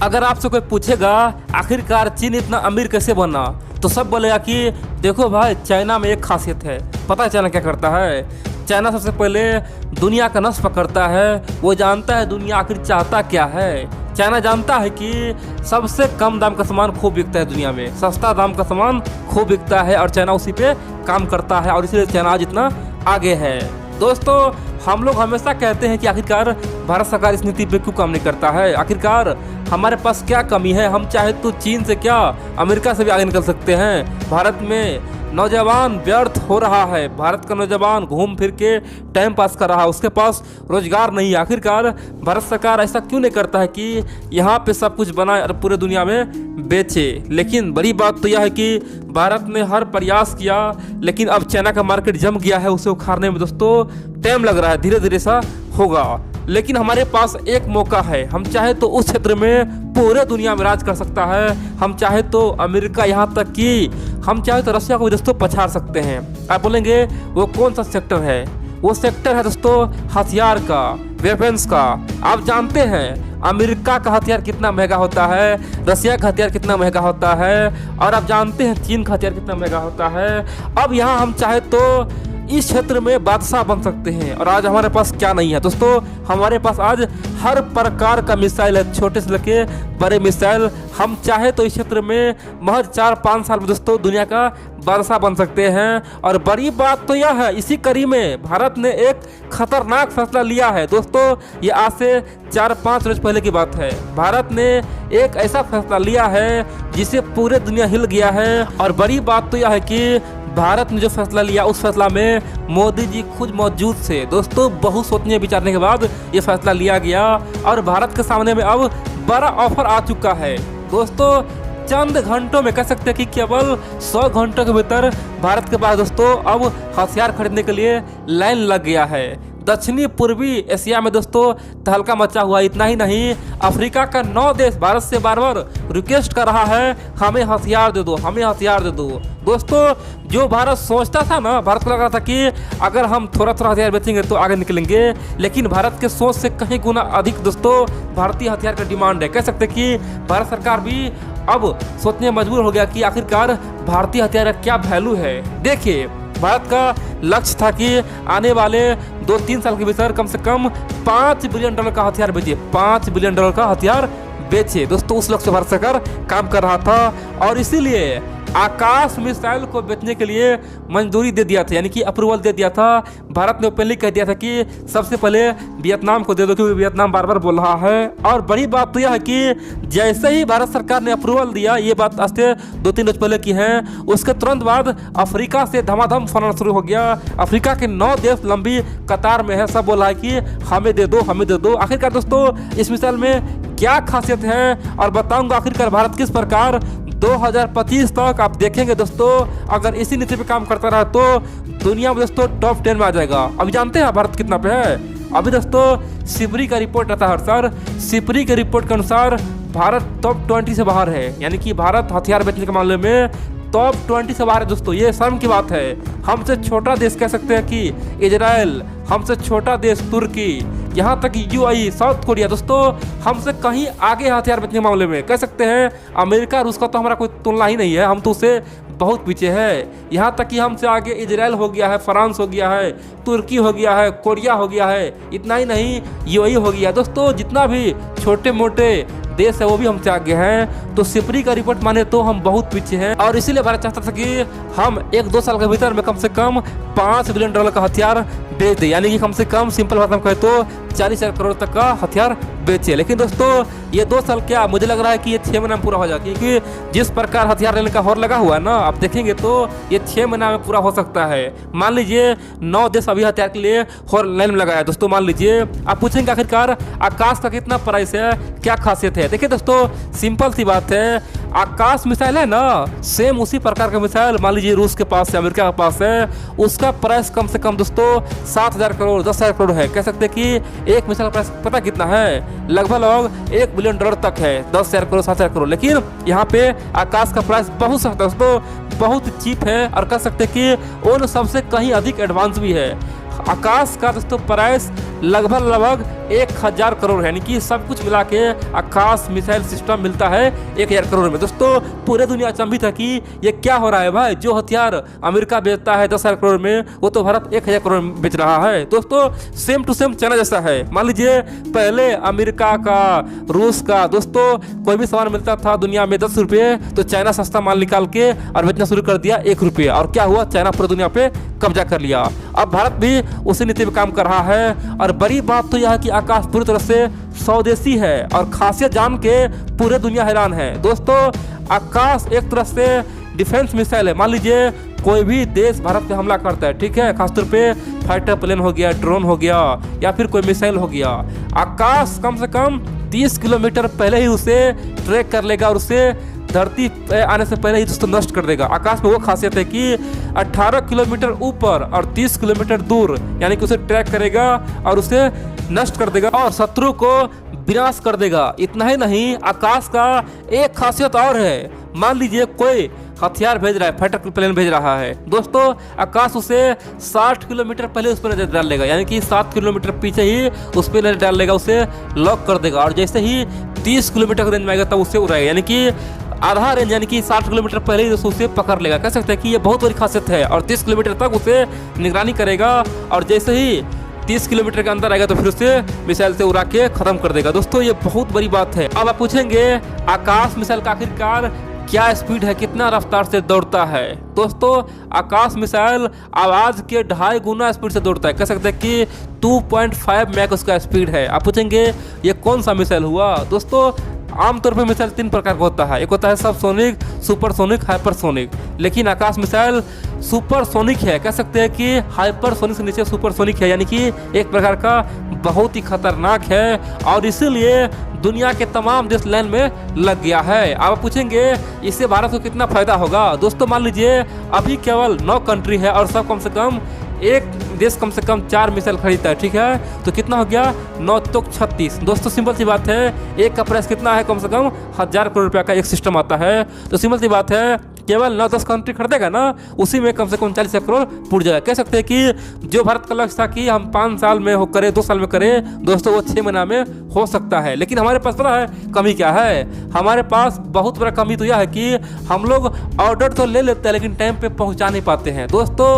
अगर आपसे कोई पूछेगा आखिरकार चीन इतना अमीर कैसे बना, तो सब बोलेगा कि देखो भाई चाइना में एक खासियत है। पता है चाइना क्या करता है? चाइना सबसे पहले दुनिया का नस पकड़ता है। वो जानता है दुनिया आखिर चाहता क्या है। चाइना जानता है कि सबसे कम दाम का सामान खूब बिकता है दुनिया में, सस्ता दाम का सामान खूब बिकता है और चाइना उसी पे काम करता है और इसीलिए चाइना आज इतना आगे है। दोस्तों, हम लोग हमेशा कहते हैं कि आखिरकार भारत सरकार इस नीति पे क्यों काम नहीं करता है, आखिरकार हमारे पास क्या कमी है। हम चाहे तो चीन से क्या अमेरिका से भी आगे निकल सकते हैं। भारत में नौजवान व्यर्थ हो रहा है, भारत का नौजवान घूम फिर के टाइम पास कर रहा है, उसके पास रोजगार नहीं है। आखिरकार भारत सरकार ऐसा क्यों नहीं करता है कि यहाँ पे सब कुछ बनाए और पूरे दुनिया में बेचे। लेकिन बड़ी बात तो यह है कि भारत ने हर प्रयास किया, लेकिन अब चाइना का मार्केट जम गया है, उसे उखाड़ने में दोस्तों टाइम लग रहा है, धीरे धीरे सा होगा। लेकिन हमारे पास एक मौका है, हम चाहे तो उस क्षेत्र में पूरे दुनिया में राज कर सकता है। हम चाहे तो अमेरिका, यहाँ तक कि हम चाहे तो रशिया को भी दोस्तों पछाड़ सकते हैं। आप बोलेंगे वो कौन सा सेक्टर है? वो सेक्टर है दोस्तों हथियार का, वेपन्स का। आप जानते हैं अमेरिका का हथियार कितना महंगा होता है, रशिया का हथियार कितना महंगा होता है, और आप जानते हैं चीन का हथियार कितना महंगा होता है। अब यहाँ हम चाहे तो इस क्षेत्र में बादशाह बन सकते हैं। और आज हमारे पास क्या नहीं है दोस्तों? हमारे पास आज हर प्रकार का मिसाइल है, छोटे से लेके बड़े मिसाइल। हम चाहे तो इस क्षेत्र में महज 4-5 साल में दोस्तों दुनिया का बादशाह बन सकते हैं। और बड़ी बात तो यह है, इसी कड़ी में भारत ने एक खतरनाक फैसला लिया है दोस्तों। ये आज से 4-5 रोज पहले की बात है। भारत ने एक ऐसा फैसला लिया है जिसे पूरे दुनिया हिल गया है। और बड़ी बात तो यह है कि भारत ने जो फैसला लिया उस फैसला में मोदी जी खुद मौजूद थे दोस्तों। बहुत सोचने विचारने के बाद ये फैसला लिया गया और भारत के सामने में अब बड़ा ऑफर आ चुका है दोस्तों। चंद घंटों में कह सकते हैं कि केवल 100 घंटों के भीतर भारत के पास दोस्तों अब हथियार खरीदने के लिए लाइन लग गया है। दक्षिणी पूर्वी एशिया में दोस्तों तहलका मचा हुआ। इतना ही नहीं, अफ्रीका का 9 देश भारत से बार बार रिक्वेस्ट कर रहा है, हमें हथियार दे दो, हमें हथियार दे दो। दोस्तों, जो भारत सोचता था ना, भारत को लग रहा था कि अगर हम थोड़ा थोड़ा हथियार बेचेंगे तो आगे निकलेंगे, लेकिन भारत के सोच से कहीं गुना अधिक दोस्तों भारतीय हथियार का डिमांड है। कह सकते कि भारत सरकार भी अब सोचने मजबूर हो गया कि आखिरकार भारतीय हथियार का क्या वैल्यू है। देखिए, भारत का लक्ष्य था कि आने वाले 2-3 साल के भीतर कम से कम $5 बिलियन का हथियार बेचे, $5 बिलियन का हथियार बेचे। दोस्तों, उस लक्ष्य भारत सरकार काम कर रहा था और इसीलिए आकाश मिसाइल को बेचने के लिए मंजूरी दे दिया था, यानी कि अप्रूवल दे दिया था। भारत ने ओपनली कह दिया था कि सबसे पहले वियतनाम को दे दो, क्योंकि वियतनाम बार बार बोल रहा है। और बड़ी बात तो यह है कि जैसे ही भारत सरकार ने अप्रूवल दिया, ये बात आज से 2-3 रोज पहले की है, उसके तुरंत बाद अफ्रीका से धमाधम फोन आना शुरू हो गया। अफ्रीका के 9 देश लंबी कतार में है, सब बोला है कि हमें दे दो, हमें दे दो। आखिरकार दोस्तों इस मिसाइल में क्या खासियत है और बताऊंगा आखिरकार भारत किस प्रकार 2025 तक आप देखेंगे दोस्तों, अगर इसी नीति पे काम करता रहा तो दुनिया में दोस्तों टॉप 10 में आ जाएगा। अभी जानते हैं भारत कितना पे है? अभी दोस्तों सिपरी का रिपोर्ट आता है हर सर, सिपरी के रिपोर्ट के अनुसार भारत टॉप 20 से बाहर है, यानी कि भारत हथियार बेचने के मामले में टॉप 20 से बाहर है दोस्तों। ये शर्म की बात है। हमसे छोटा देश कह सकते हैं कि इजराइल, हमसे छोटा देश तुर्की, यहाँ तक यूएई, साउथ कोरिया दोस्तों हमसे कहीं आगे हथियार बेचने के मामले में। कह सकते हैं अमेरिका, रूस का तो हमारा कोई तुलना ही नहीं है, हम तो उससे बहुत पीछे है। यहाँ तक कि हमसे आगे इजराइल हो गया है, फ्रांस हो गया है, तुर्की हो गया है, कोरिया हो गया है। इतना ही नहीं, यूएई हो गया दोस्तों। जितना भी छोटे मोटे देश है वो भी हमसे आगे हैं। तो सिपरी का रिपोर्ट माने तो हम बहुत पीछे हैं और इसीलिए भारत चाहता था कि हम 1-2 साल के भीतर में कम से कम $5 बिलियन का हथियार बेच दे, यानी कि कम से कम सिंपल भाषा में कहे तो 40,000 करोड़ तक का हथियार बेचे। लेकिन दोस्तों ये 2 साल क्या, मुझे लग रहा है कि ये 6 महीना में पूरा हो जाएगा, क्योंकि जिस प्रकार हथियार लेने का होड़ लगा हुआ है ना, आप देखेंगे तो ये 6 महीना में पूरा हो सकता है। मान लीजिए 9 देश अभी हथियार के लिए होड़ लाइन में लगाया दोस्तों। मान लीजिए आप पूछेंगे आखिरकार आकाश का कितना प्राइस है, क्या खासियत है? देखिए दोस्तों, सिंपल सी बात है, आकाश मिसाइल है ना, सेम उसी प्रकार का मिसाइल मान लीजिए रूस के पास है, अमेरिका के पास है, उसका प्राइस कम से कम दोस्तों 7,000 करोड़ 10,000 करोड़ है। कह सकते कि एक मिसाइल का प्राइस पता कितना है? लगभग $1 बिलियन तक है, 10,000 करोड़ 7,000 करोड़। लेकिन यहाँ पे आकाश का प्राइस बहुत सस्ता दोस्तों, बहुत चीप है और कह सकते कि उन सबसे कहीं अधिक एडवांस भी है। आकाश का दोस्तों प्राइस लगभग 1000 करोड़ है, यानी कि सब कुछ मिला के आकाश मिसाइल सिस्टम मिलता है 1000 करोड़ में। दोस्तों पूरे दुनिया अचंभित है कि ये क्या हो रहा है भाई, जो हथियार अमेरिका बेचता है 10,000 करोड़ में, वो तो भारत 1000 करोड़ में बेच रहा है। दोस्तों सेम टू सेम चाइना जैसा है। मान लीजिए पहले अमेरिका का, रूस का, दोस्तों कोई भी सामान मिलता था दुनिया में 10 रुपये, तो चाइना सस्ता माल निकाल के और बेचना शुरू कर दिया 1 रुपये, और क्या हुआ, चाइना पूरी दुनिया पे कब्जा कर लिया। अब भारत भी उसी नीति में काम कर रहा है। और बड़ी बात तो यह है कि आकाश पूरी तरह से स्वदेशी है, और खासियत जान के पूरे दुनिया हैरान है। दोस्तों आकाश एक तरह से डिफेंस मिसाइल है। मान लीजिए कोई भी देश भारत पे हमला करता है, ठीक है, खासतौर पे फाइटर प्लेन हो गया, ड्रोन हो गया, या फिर कोई मिसाइल हो गया, आकाश कम से कम 30 किलोमीटर पहले ही उसे ट्रैक कर लेगा और उसे धरती पे आने से पहले ही दोस्तों नष्ट कर देगा। आकाश में वो खासियत है कि 18 किलोमीटर ऊपर और 30 किलोमीटर दूर, यानी कि उसे ट्रैक करेगा और उसे नष्ट कर देगा और शत्रु को विनाश कर देगा। इतना ही नहीं, आकाश का एक खासियत और है। मान लीजिए कोई हथियार भेज रहा है, फाइटर प्लेन भेज रहा है, दोस्तों आकाश उसे 60 किलोमीटर पहले उस पर नजर डाल लेगा, यानी कि 7 किलोमीटर पीछे ही उस पर नजर डाल लेगा, उसे लॉक कर देगा, और जैसे ही 30 किलोमीटर का रेंज में आएगा तब उसे उड़ाएगा, यानी कि आधा रेंज, यानी कि 60 किलोमीटर पहले ही उसे पकड़ लेगा। कह सकते हैं कि ये बहुत बड़ी खासियत है। और 30 किलोमीटर तक उसे निगरानी करेगा, और जैसे ही 30 किलोमीटर के अंदर आएगा तो फिर उसे मिसाइल से उड़ा के खत्म कर देगा। दोस्तों ये बहुत बड़ी बात है। अब आप पूछेंगे आकाश मिसाइल का आखिरकार क्या स्पीड है, कितना रफ्तार से दौड़ता है। दोस्तों आकाश मिसाइल आवाज के 2.5 गुना स्पीड से दौड़ता है। कह सकते हैं कि 2.5 मैक उसका स्पीड है। आप पूछेंगे ये कौन सा मिसाइल हुआ। दोस्तों आमतौर पर मिसाइल 3 प्रकार का होता है, एक होता है सबसोनिक, सुपरसोनिक, हाइपरसोनिक, लेकिन आकाश मिसाइल सुपरसोनिक है। कह सकते हैं कि हाइपरसोनिक से नीचे सुपरसोनिक है, यानी कि एक प्रकार का बहुत ही खतरनाक है, और इसीलिए दुनिया के तमाम देश लाइन में लग गया है। आप पूछेंगे इससे भारत को कितना फायदा होगा। दोस्तों मान लीजिए अभी केवल 9 कंट्री है और सब कम से कम एक देश कम से कम 4 मिसाइल खरीदता है, ठीक है, तो कितना हो गया 9 तो 36। दोस्तों सिंपल सी बात है, एक का प्राइस कितना है, कम से कम 1000 करोड़ रुपया का एक सिस्टम आता है। तो सिंपल सी बात है, केवल 9-10 कंट्री खरीदेगा ना, उसी में कम से कम 40 करोड़ पुट जाएगा। कह सकते हैं कि जो भारत का लक्ष्य था कि हम 5 साल में हो करें, 2 साल में करें, दोस्तों वो 6 महीना में हो सकता है। लेकिन हमारे पास पता है कमी क्या है, हमारे पास बहुत बड़ा कमी तो यह है कि हम लोग ऑर्डर तो ले लेते हैं लेकिन टाइम पे पहुंचा नहीं पाते हैं। दोस्तों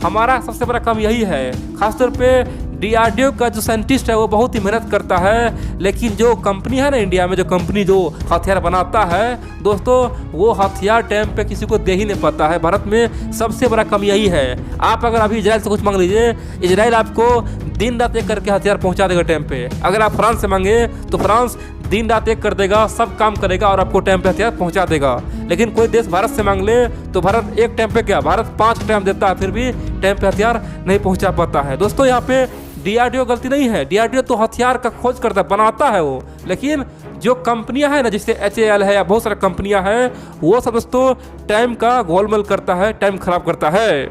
हमारा सबसे बड़ा कमी यही है। खासतौर पे DRDO का जो साइंटिस्ट है वो बहुत ही मेहनत करता है, लेकिन जो कंपनी है ना इंडिया में, जो कंपनी जो हथियार बनाता है, दोस्तों वो हथियार टाइम पे किसी को दे ही नहीं पाता है। भारत में सबसे बड़ा कमी यही है। आप अगर अभी इजराइल से कुछ मांग लीजिए, इजराइल आपको दिन रात एक करके हथियार पहुंचा देगा टाइम पे। अगर आप फ्रांस से मांगे तो फ्रांस दिन रात एक कर देगा, सब काम करेगा और आपको टाइम पे हथियार पहुंचा देगा। लेकिन कोई देश भारत से मांग ले तो भारत एक टाइम पे क्या, भारत 5 टाइम देता है, फिर भी टाइम पे हथियार नहीं पहुंचा पाता है। दोस्तों यहाँ पे DRDO गलती नहीं है, DRDO तो हथियार का खोज करता है, बनाता है वो, लेकिन जो कंपनियां हैं ना, जैसे HAL है या बहुत सारी कंपनियां हैं, वो सब दोस्तों टाइम का गोलमाल करता है, टाइम खराब करता है।